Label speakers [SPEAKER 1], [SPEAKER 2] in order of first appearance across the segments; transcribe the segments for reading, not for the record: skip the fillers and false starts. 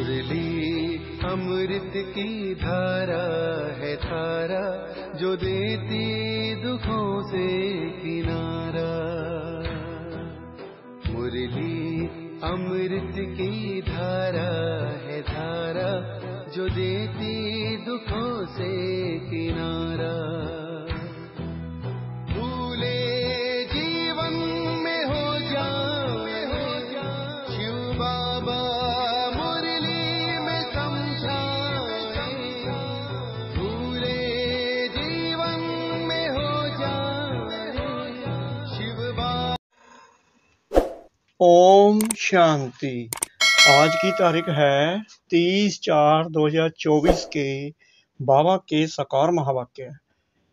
[SPEAKER 1] मुरली अमृत की धारा है धारा, जो देती दुखों से किनारा। मुरली अमृत की धारा है धारा, जो देती दुखों से किनारा। भूले जीवन में हो जाए शिव बाबा मुरली में समझाए। भूले जीवन में हो जाए शिव बाबा।
[SPEAKER 2] ओम शांति। आज की तारीख है 30/4/2024 के बाबा के साकार महावाक्य।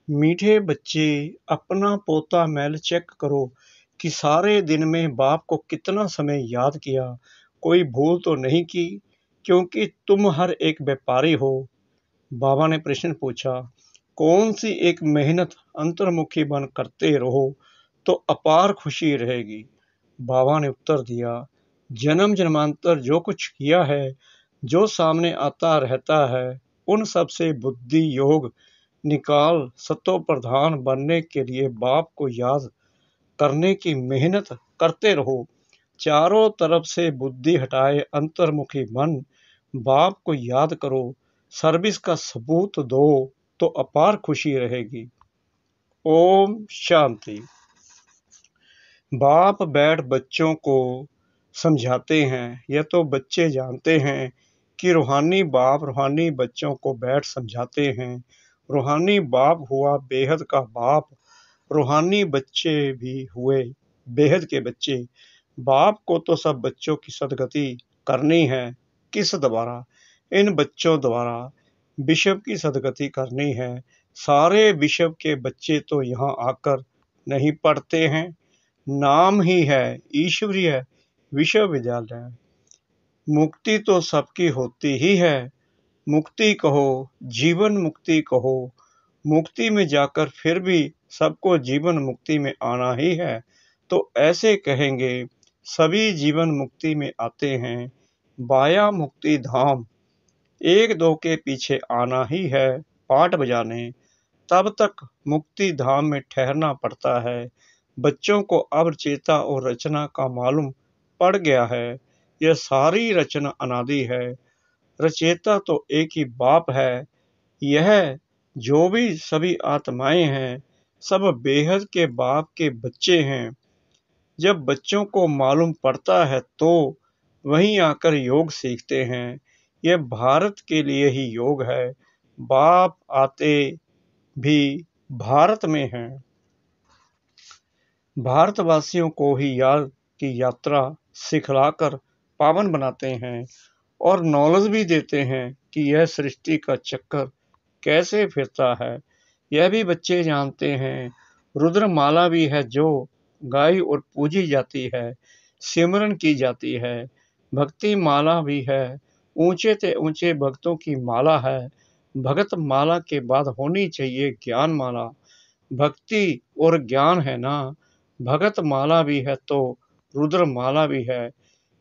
[SPEAKER 2] मीठे बच्चे, अपना पोता मैल चेक करो कि सारे दिन में बाप को कितना समय याद किया, कोई भूल तो नहीं की, क्योंकि तुम हर एक व्यापारी हो। बाबा ने प्रश्न पूछा, कौन सी एक मेहनत अंतर्मुखी बन करते रहो तो अपार खुशी रहेगी। बाबा ने उत्तर दिया, जन्म जन्मांतर जो कुछ किया है, जो सामने आता रहता है, उन सब से बुद्धि योग निकाल सतो प्रधान बनने के लिए बाप को याद करने की मेहनत करते रहो। चारों तरफ से बुद्धि हटाए अंतर्मुखी मन बाप को याद करो, सर्विस का सबूत दो तो अपार खुशी रहेगी। ओम शांति। बाप बैठ बच्चों को समझाते हैं। यह तो बच्चे जानते हैं कि रूहानी बाप रूहानी बच्चों को बैठ समझाते हैं। रूहानी बाप हुआ बेहद का बाप, रूहानी बच्चे भी हुए बेहद के बच्चे। बाप को तो सब बच्चों की सदगति करनी है। किस द्वारा? इन बच्चों द्वारा विश्व की सदगति करनी है। सारे विश्व के बच्चे तो यहाँ आकर नहीं पढ़ते हैं, नाम ही है ईश्वरीय विश्वविद्यालय। मुक्ति तो सबकी होती ही है। मुक्ति कहो, जीवन मुक्ति कहो, मुक्ति में जाकर फिर भी सबको जीवन मुक्ति में आना ही है। तो ऐसे कहेंगे, सभी जीवन मुक्ति में आते हैं, बाया मुक्ति धाम। एक दो के पीछे आना ही है पाठ बजाने, तब तक मुक्ति धाम में ठहरना पड़ता है। बच्चों को अब चेता और रचना का मालूम पड़ गया है। यह सारी रचना अनादि है। रचेता तो एक ही बाप है। यह जो भी सभी आत्माएं हैं, सब बेहद के बाप के बच्चे हैं। जब बच्चों को मालूम पड़ता है तो वहीं आकर योग सीखते हैं। यह भारत के लिए ही योग है। बाप आते भी भारत में हैं। भारतवासियों को ही याद की यात्रा सिखलाकर पावन बनाते हैं और नॉलेज भी देते हैं कि यह सृष्टि का चक्कर कैसे फिरता है। यह भी बच्चे जानते हैं। रुद्रमाला भी है जो गाई और पूजी जाती है, सिमरन की जाती है। भक्ति माला भी है, ऊंचे से ऊंचे भक्तों की माला है। भगत माला के बाद होनी चाहिए ज्ञान माला। भक्ति और ज्ञान है ना, भगत माला भी है तो रुद्र माला भी है।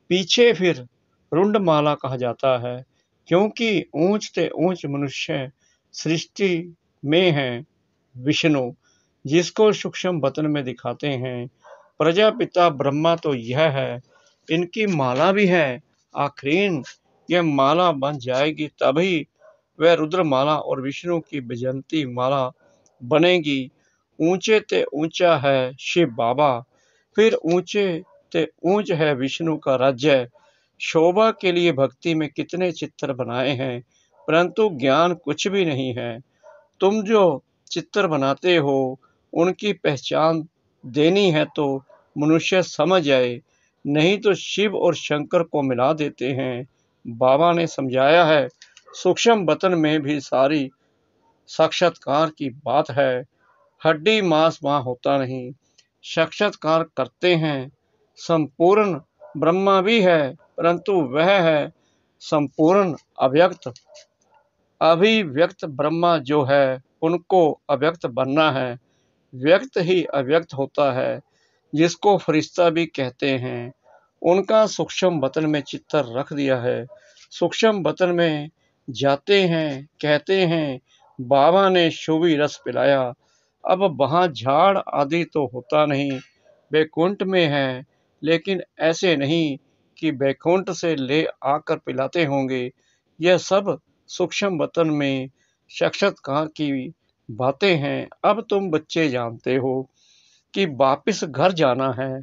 [SPEAKER 2] पीछे फिर रुंड माला कहा जाता है, क्योंकि ऊंच से ऊंच मनुष्य सृष्टि में है विष्णु, जिसको सूक्ष्म वतन में दिखाते हैं। प्रजापिता ब्रह्मा तो यह है, इनकी माला भी है। आखिरीन यह माला बन जाएगी तभी वह रुद्र माला और विष्णु की विजयंती माला बनेगी। ऊंचे ते ऊंचा है शिव बाबा, फिर ऊंचे ते ऊंच है विष्णु का राज्य। शोभा के लिए भक्ति में कितने चित्र बनाए हैं, परंतु ज्ञान कुछ भी नहीं है। तुम जो चित्र बनाते हो उनकी पहचान देनी है तो मनुष्य समझ जाए, नहीं तो शिव और शंकर को मिला देते हैं। बाबा ने समझाया है, सूक्ष्म वतन में भी सारी साक्षात्कार की बात है। हड्डी मांस वहां होता नहीं, साक्षात्कार करते हैं। संपूर्ण ब्रह्मा भी है, परंतु वह है संपूर्ण अव्यक्त। अभिव्यक्त ब्रह्मा जो है उनको अव्यक्त बनना है। व्यक्त ही अव्यक्त होता है, जिसको फरिश्ता भी कहते हैं। उनका सूक्ष्म वतन में चित्र रख दिया है। सूक्ष्म वतन में जाते हैं, कहते हैं बाबा ने शुभी रस पिलाया। अब वहाँ झाड़ आदि तो होता नहीं, बैकुंठ में है, लेकिन ऐसे नहीं कि बैकुंठ से ले आकर पिलाते होंगे। यह सब सूक्ष्म वतन में साक्षात्कार की बातें हैं। अब तुम बच्चे जानते हो कि वापिस घर जाना है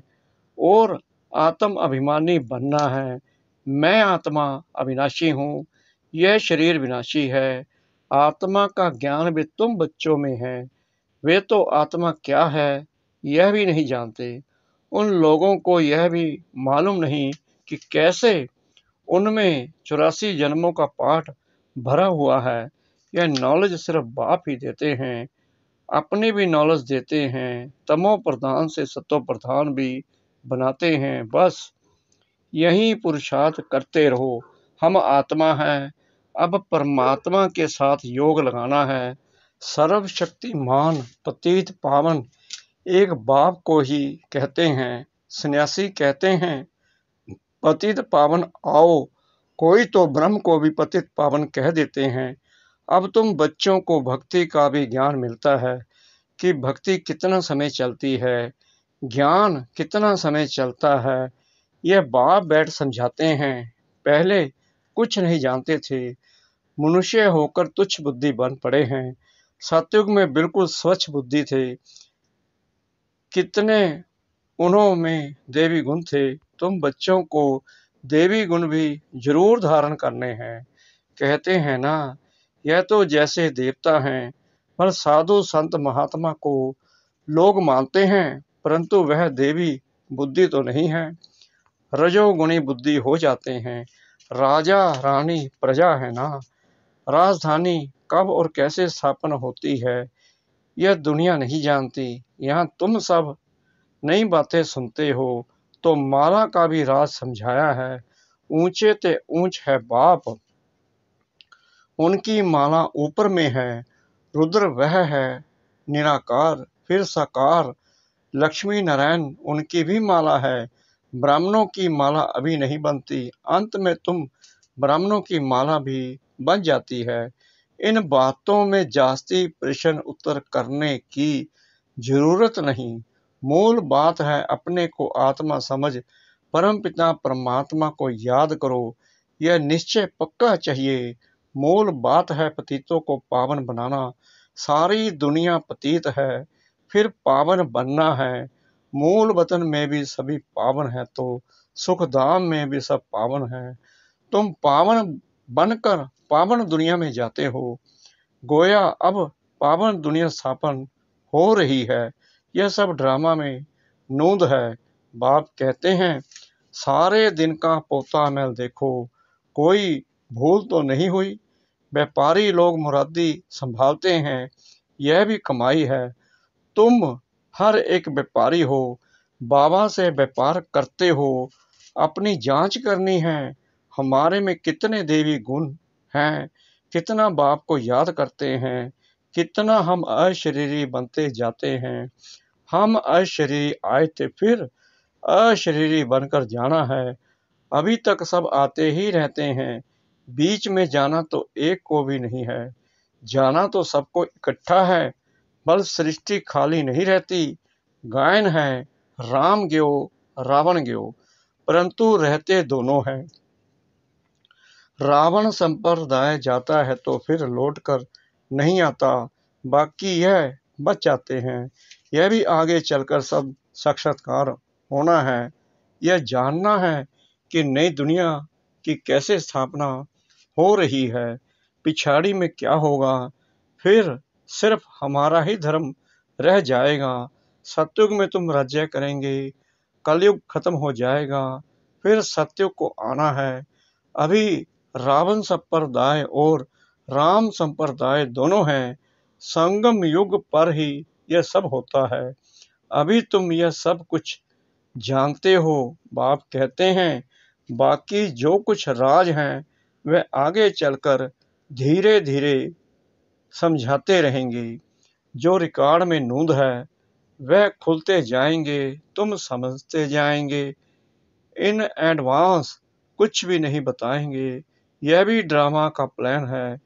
[SPEAKER 2] और आत्म अभिमानी बनना है। मैं आत्मा अविनाशी हूँ, यह शरीर विनाशी है। आत्मा का ज्ञान भी तुम बच्चों में है। वे तो आत्मा क्या है यह भी नहीं जानते। उन लोगों को यह भी मालूम नहीं कि कैसे उनमें 84 जन्मों का पाठ भरा हुआ है। यह नॉलेज सिर्फ बाप ही देते हैं, अपनी भी नॉलेज देते हैं, तमो प्रधान से सतो प्रधान भी बनाते हैं। बस यही पुरुषार्थ करते रहो। हम आत्मा हैं, अब परमात्मा के साथ योग लगाना है। सर्वशक्तिमान पतित पावन एक बाप को ही कहते हैं। सन्यासी कहते हैं पतित पावन आओ, कोई तो ब्रह्म को भी पतित पावन कह देते हैं। अब तुम बच्चों को भक्ति का भी ज्ञान मिलता है कि भक्ति कितना समय चलती है, ज्ञान कितना समय चलता है। यह बाप बैठ समझाते हैं। पहले कुछ नहीं जानते थे, मनुष्य होकर तुच्छ बुद्धि बन पड़े हैं। सतयुग में बिल्कुल स्वच्छ बुद्धि थे, कितने उन्हों में देवी गुण थे। तुम बच्चों को देवी गुण भी जरूर धारण करने हैं। कहते हैं ना, यह तो जैसे देवता हैं, पर साधु संत महात्मा को लोग मानते हैं, परंतु वह देवी बुद्धि तो नहीं है। रजोगुणी बुद्धि हो जाते हैं। राजा रानी प्रजा है ना, राजधानी कब और कैसे स्थापन होती है यह दुनिया नहीं जानती। यहाँ तुम सब नई बातें सुनते हो तो माला का भी राज समझाया है। ऊंचे ते ऊंच है बाप, उनकी माला ऊपर में है। रुद्र वह है निराकार, फिर साकार। लक्ष्मी नारायण उनकी भी माला है। ब्राह्मणों की माला अभी नहीं बनती, अंत में तुम ब्राह्मणों की माला भी बन जाती है। इन बातों में जास्ती प्रश्न उत्तर करने की जरूरत नहीं। मूल बात है अपने को आत्मा समझ परमपिता परमात्मा को याद करो, यह निश्चय पक्का चाहिए। मूल बात है पतितों को पावन बनाना। सारी दुनिया पतित है, फिर पावन बनना है। मूल वतन में भी सभी पावन है, तो सुखधाम में भी सब पावन है। तुम पावन बनकर पावन दुनिया में जाते हो। गोया अब पावन दुनिया स्थापन हो रही है। यह सब ड्रामा में नूंद है। बाप कहते हैं सारे दिन का पोता मैल देखो, कोई भूल तो नहीं हुई। व्यापारी लोग मुरादी संभालते हैं, यह भी कमाई है। तुम हर एक व्यापारी हो, बाबा से व्यापार करते हो। अपनी जांच करनी है, हमारे में कितने देवी गुण हैं, कितना बाप को याद करते हैं, कितना हम अशरीरी बनते जाते हैं। हम अशरीरी आए थे, फिर अशरीरी बनकर जाना है। अभी तक सब आते ही रहते हैं, बीच में जाना तो एक को भी नहीं है। जाना तो सबको इकट्ठा है, बल सृष्टि खाली नहीं रहती। गायन है राम ग्यो रावण ग्यो, परंतु रहते दोनों हैं। रावण संप्रदाय जाता है तो फिर लौट कर नहीं आता, बाकी यह बच जाते हैं। यह भी आगे चलकर सब साक्षात्कार होना है। यह जानना है कि नई दुनिया की कैसे स्थापना हो रही है, पिछाड़ी में क्या होगा। फिर सिर्फ हमारा ही धर्म रह जाएगा। सतयुग में तुम राज्य करेंगे, कलयुग खत्म हो जाएगा, फिर सतयुग को आना है। अभी रावण संप्रदाय और राम संप्रदाय दोनों हैं। संगम युग पर ही यह सब होता है। अभी तुम यह सब कुछ जानते हो। बाप कहते हैं बाकी जो कुछ राज हैं वह आगे चलकर धीरे धीरे समझाते रहेंगे। जो रिकॉर्ड में नूंद है वह खुलते जाएंगे, तुम समझते जाएंगे। इन एडवांस कुछ भी नहीं बताएंगे, यह भी ड्रामा का प्लान है।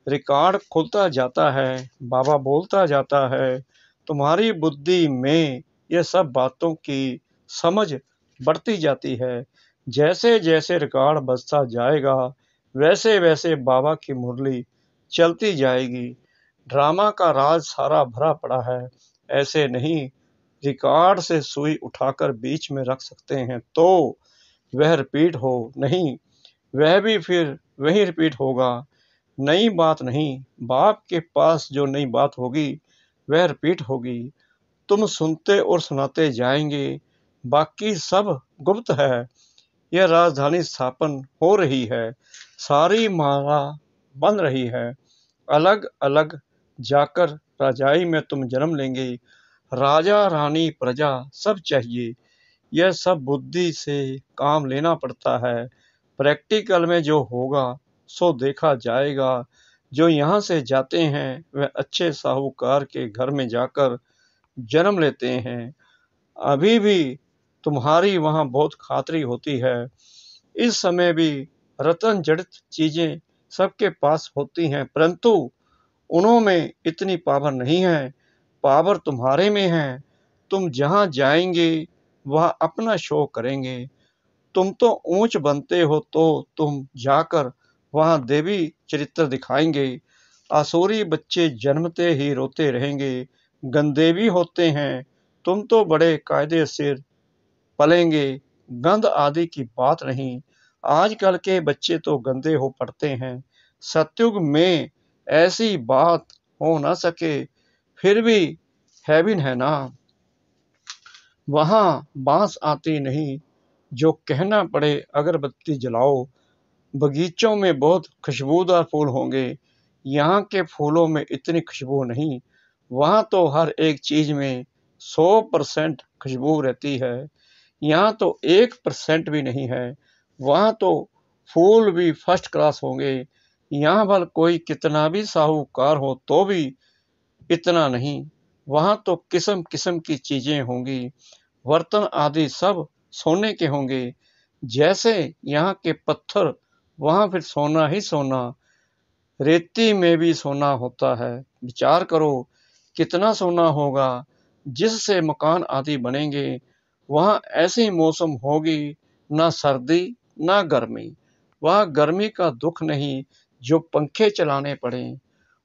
[SPEAKER 2] रिकॉर्ड खुलता जाता है, बाबा बोलता जाता है, तुम्हारी बुद्धि में यह सब बातों की समझ बढ़ती जाती है। जैसे जैसे रिकॉर्ड बजता जाएगा, वैसे वैसे बाबा की मुरली चलती जाएगी। ड्रामा का राज सारा भरा पड़ा है। ऐसे नहीं, रिकॉर्ड से सुई उठाकर बीच में रख सकते हैं तो वह रिपीट हो नहीं, वह भी फिर वही रिपीट होगा। नई बात नहीं, बाप के पास जो नई बात होगी वह रिपीट होगी। तुम सुनते और सुनाते जाएंगे, बाकी सब गुप्त है। यह राजधानी स्थापन हो रही है, सारी माला बन रही है। अलग अलग जाकर राजाई में तुम जन्म लेंगे। राजा रानी प्रजा सब चाहिए। यह सब बुद्धि से काम लेना पड़ता है। प्रैक्टिकल में जो होगा सो देखा जाएगा। जो यहाँ से जाते हैं वह अच्छे साहूकार के घर में जाकर जन्म लेते हैं। अभी भी तुम्हारी वहाँ बहुत खातरी होती है। इस समय भी रत्न जड़ित चीजें सबके पास होती हैं, परंतु उनमें इतनी पावर नहीं है। पावर तुम्हारे में है। तुम जहाँ जाएंगे वह अपना शो करेंगे। तुम तो ऊंच बनते हो तो तुम जाकर वहां देवी चरित्र दिखाएंगे। आसुरी बच्चे जन्मते ही रोते रहेंगे, गंदे भी होते हैं। तुम तो बड़े कायदे से पलेंगे, गंद आदि की बात नहीं। आजकल के बच्चे तो गंदे हो पड़ते हैं। सतयुग में ऐसी बात हो ना सके, फिर भी हेवन है ना। वहां बांस आती नहीं, जो कहना पड़े अगरबत्ती जलाओ। बगीचों में बहुत खुशबूदार फूल होंगे, यहाँ के फूलों में इतनी खुशबू नहीं। वहाँ तो हर एक चीज में 100% खुशबू रहती है, यहाँ तो 1% भी नहीं है। वहाँ तो फूल भी फर्स्ट क्लास होंगे। यहाँ भल कोई कितना भी साहूकार हो तो भी इतना नहीं। वहाँ तो किस्म किस्म की चीजें होंगी। बर्तन आदि सब सोने के होंगे। जैसे यहाँ के पत्थर, वहाँ फिर सोना ही सोना। रेती में भी सोना होता है। विचार करो कितना सोना होगा जिससे मकान आदि बनेंगे। वहाँ ऐसी मौसम होगी, ना सर्दी ना गर्मी। वहाँ गर्मी का दुख नहीं जो पंखे चलाने पड़े।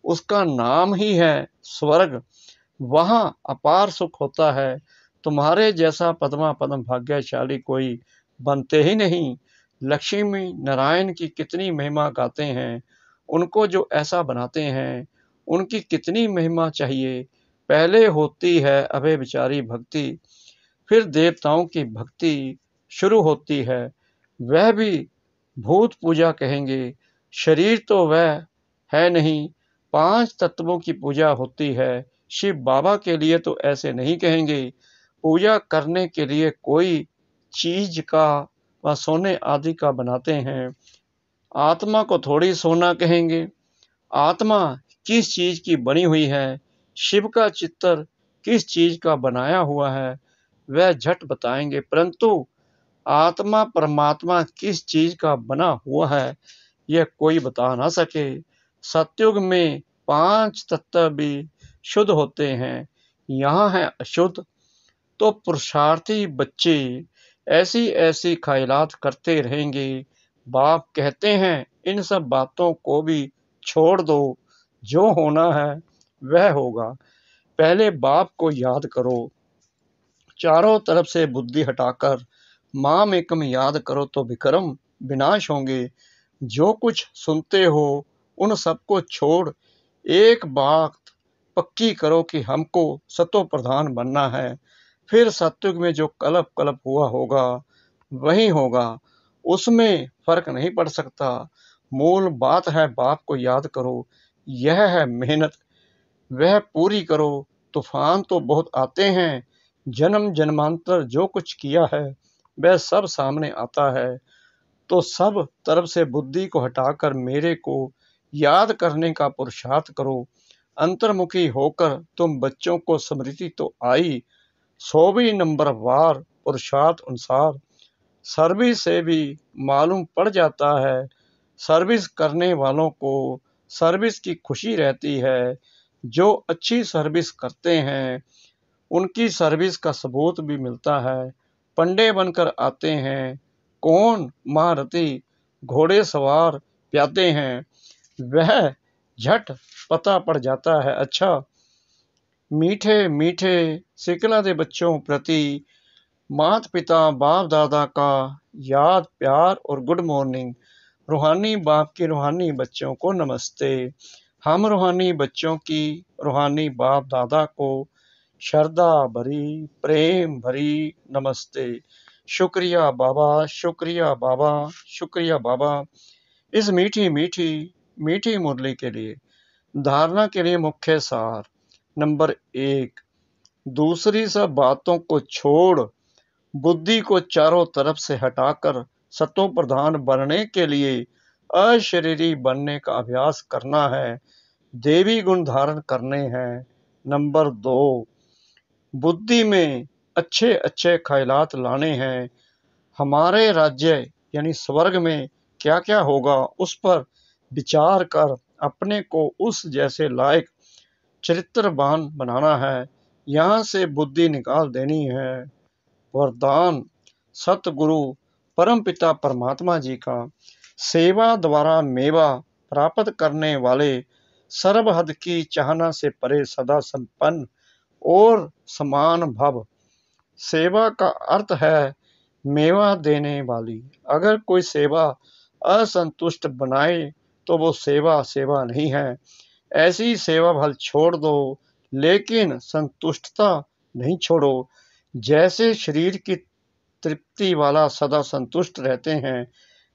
[SPEAKER 2] उसका नाम ही है स्वर्ग। वहाँ अपार सुख होता है। तुम्हारे जैसा पद्मा पद्म भाग्यशाली कोई बनते ही नहीं। लक्ष्मी नारायण की कितनी महिमा गाते हैं, उनको जो ऐसा बनाते हैं उनकी कितनी महिमा चाहिए। पहले होती है अभय विचारी भक्ति, फिर देवताओं की भक्ति शुरू होती है। वह भी भूत पूजा कहेंगे। शरीर तो वह है नहीं, 5 तत्वों की पूजा होती है। शिव बाबा के लिए तो ऐसे नहीं कहेंगे। पूजा करने के लिए कोई चीज का व सोने आदि का बनाते हैं। आत्मा को थोड़ी सोना कहेंगे। आत्मा किस चीज की बनी हुई है, शिव का चित्र किस चीज का बनाया हुआ है, वह झट बताएंगे। परंतु आत्मा परमात्मा किस चीज का बना हुआ है, यह कोई बता ना सके। सतयुग में 5 तत्व भी शुद्ध होते हैं, यहाँ है अशुद्ध। तो पुरुषार्थी बच्चे ऐसी ऐसी ख्यालात करते रहेंगे। बाप कहते हैं इन सब बातों को भी छोड़ दो, जो होना है वह होगा। पहले बाप को याद करो। चारों तरफ से बुद्धि हटाकर माम एकम याद करो तो विक्रम विनाश होंगे। जो कुछ सुनते हो उन सबको छोड़ एक बात पक्की करो कि हमको सतो प्रधान बनना है। फिर सत्युग में जो कलप कलप हुआ होगा वही होगा, उसमें फर्क नहीं पड़ सकता। मूल बात है बाप को याद करो। यह है मेहनत, वह पूरी करो। तूफान तो बहुत आते हैं, जन्म जन्मांतर जो कुछ किया है वह सब सामने आता है। तो सब तरफ से बुद्धि को हटाकर मेरे को याद करने का पुरुषार्थ करो। अंतर्मुखी होकर तुम बच्चों को स्मृति तो आई, 100वीं नंबर वार पुरुषार्थ अनुसार सर्वी से भी मालूम पड़ जाता है। सर्विस करने वालों को सर्विस की खुशी रहती है। जो अच्छी सर्विस करते हैं उनकी सर्विस का सबूत भी मिलता है। पंडे बनकर आते हैं, कौन महारथी घोड़े सवार प्यादे हैं, वह झट पता पड़ जाता है। अच्छा, मीठे मीठे सिखलाते बच्चों प्रति माता पिता बाप दादा का याद प्यार और गुड मॉर्निंग। रूहानी बाप की रूहानी बच्चों को नमस्ते। हम रूहानी बच्चों की रूहानी बाप दादा को श्रद्धा भरी प्रेम भरी नमस्ते। शुक्रिया बाबा, शुक्रिया बाबा, शुक्रिया बाबा। इस मीठी मीठी मीठी मुरली के लिए धारणा के लिए मुख्य सार। नंबर 1, दूसरी सब बातों को छोड़ बुद्धि को चारों तरफ से हटाकर सतो प्रधान बनने के लिए अशरीरी बनने का अभ्यास करना है, देवी गुण धारण करने हैं। नंबर 2, बुद्धि में अच्छे अच्छे ख्यालात लाने हैं। हमारे राज्य यानी स्वर्ग में क्या क्या होगा उस पर विचार कर अपने को उस जैसे लायक चरित्रवान बनाना है। यहाँ से बुद्धि निकाल देनी है। वरदान सतगुरु परमपिता परमात्मा जी का सेवा द्वारा मेवा प्राप्त करने वाले सर्वहद की चाहना से परे सदा संपन्न और समान भव। सेवा का अर्थ है मेवा देने वाली। अगर कोई सेवा असंतुष्ट बनाए तो वो सेवा सेवा नहीं है। ऐसी सेवा भल छोड़ दो, लेकिन संतुष्टता नहीं छोड़ो। जैसे शरीर की तृप्ति वाला सदा संतुष्ट रहते हैं,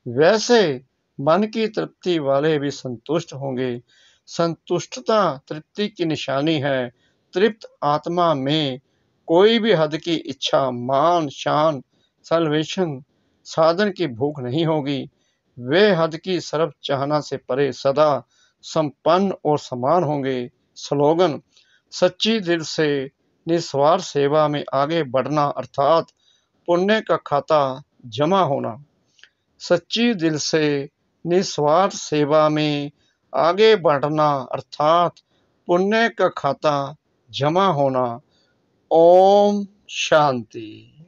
[SPEAKER 2] वैसे मन की तृप्ति वाले भी संतुष्ट होंगे। संतुष्टता तृप्ति की निशानी है। तृप्त आत्मा में कोई भी हद की इच्छा, मान शान, सल्वेशन, साधन की भूख नहीं होगी। वे हद की सर्व चाहना से परे सदा संपन्न और समान होंगे। स्लोगन, सच्ची दिल से निस्वार्थ सेवा में आगे बढ़ना अर्थात पुण्य का खाता जमा होना। सच्ची दिल से निस्वार्थ सेवा में आगे बढ़ना अर्थात पुण्य का खाता जमा होना। ओम शांति।